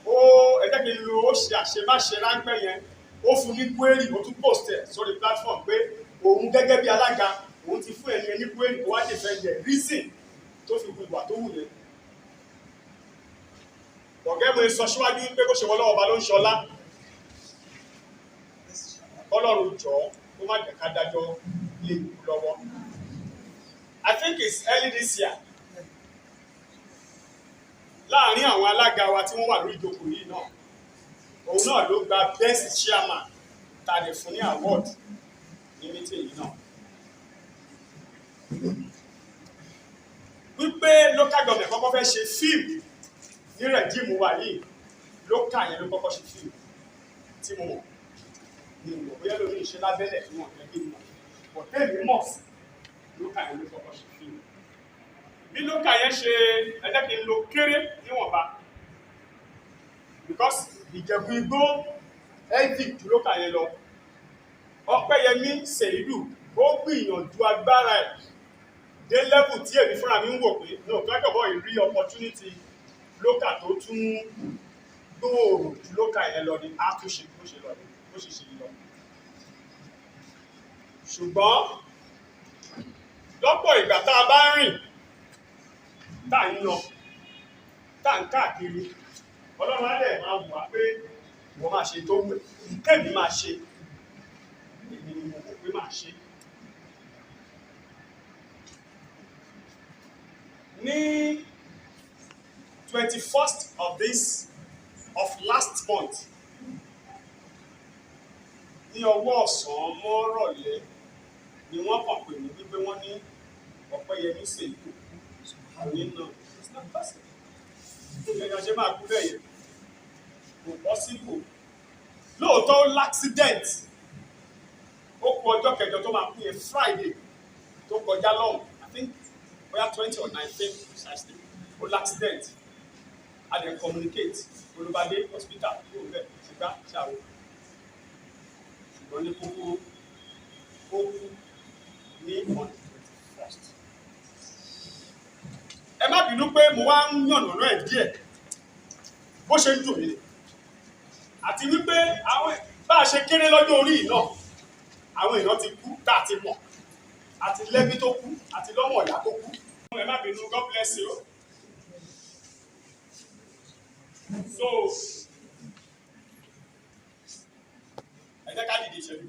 ó ẹ jẹ́ kí n lo ó ṣe àṣemáṣe ráńpẹ́ yẹn ó fún ní query ó tún post ẹ̀ sórí platform pé òun gẹ́gẹ́ bí alága òun ti fún ẹni ẹni query kó wá defend ẹ̀ reason tó fi gbogbo àtòwù yẹn. ọ̀gẹ́ mi sọ síwájú pé kó ṣe wọ́n lọ́wọ́ ọba ló ń ṣọlá Ọlọ́run jọ̀ọ́ kó má jẹ́ ká dájọ́ lé ìlú lọ́wọ́. I think it's early this year. Láàárín àwọn alága wa tí wọ́n wà lórí ìjókòó yìí náà, òun náà ló gba best chairman tá a lè fún ní award ní meeting yìí náà. Wípé local government kọ́kọ́ fẹ́ ṣe fíìmù ní rẹ̀jíìmù wa yìí, local yẹn ló kọ́kọ́ ṣe fíìmù tí mo mọ̀. Ní ìwọ̀n bóyá lórí ìṣe lábẹ́lẹ̀ tí wọ́n fẹ́ kí n mọ̀. Bọ̀tẹ́ẹ̀lì mọ̀ sí local yẹn ló kọ́kọ́ ṣe fíìmù. Bí local yẹn ṣe ẹ jẹ́ kí n lo kéré níwọ̀nba because Ìjẹ̀bú Igbó heavy ju local yẹn lọ. Ọpẹ́yẹmí seidu ó gbìyànjú agbára ẹ̀ dé level tí èmi fúnra mi ń wò pé ní òkèkọ̀bọ̀ ìrí opportunity local tó tún gbòòrò ju local yẹn lọ ní àtúnṣe bó ṣe lọ bó ṣe ṣe lọ. Ṣùgbọ́n lọ́pọ̀ ìgbà tá a bá rìn tá à ń lọ tá à ń káàkiri Ọlọ́run á dẹ̀ máa wù wá pé wọ́n máa ṣe tó wù kẹ́mi máa ṣe èmi ni mo mọ̀ pé máa ṣe. Ní 21st of last month ní ọwọ́ ọ̀sán mọ́rọ̀lẹ́ ni wọ́n kàn pè mí wípé wọ́n ní Ọpẹ́yẹmí seidu nínú èèyàn ṣe máa kú bẹ́ẹ̀ yẹn kò possible. Lóòótọ́ ó l'accident ó kù ọjọ́ kẹjọ tó máa kú yẹn Friday tó kọjá lọ́hùn I think bóyá 20 or 19 precisely ó l'accident a dẹ̀ communicate olùbàdé hospital tó bẹ̀ ṣùgbà ṣàwọ̀ ṣùgbọ́n ní kókó ó kú ní on 21st. Ẹ má bínú pé mo wá ń yànnàná ẹ̀ díẹ̀ bó ṣe ń dùn mí àti wípé àwọn bá a ṣe kéré lọ́jọ́ orí yìí náà àwọn èèyàn ti kú tá a ti mọ̀ àti lẹ́bí tó kú àti lọ́mọ ìyá tó kú. Ẹ má bínú, God bless you. So ẹ jẹ́ ká dìde ìṣẹ́jú.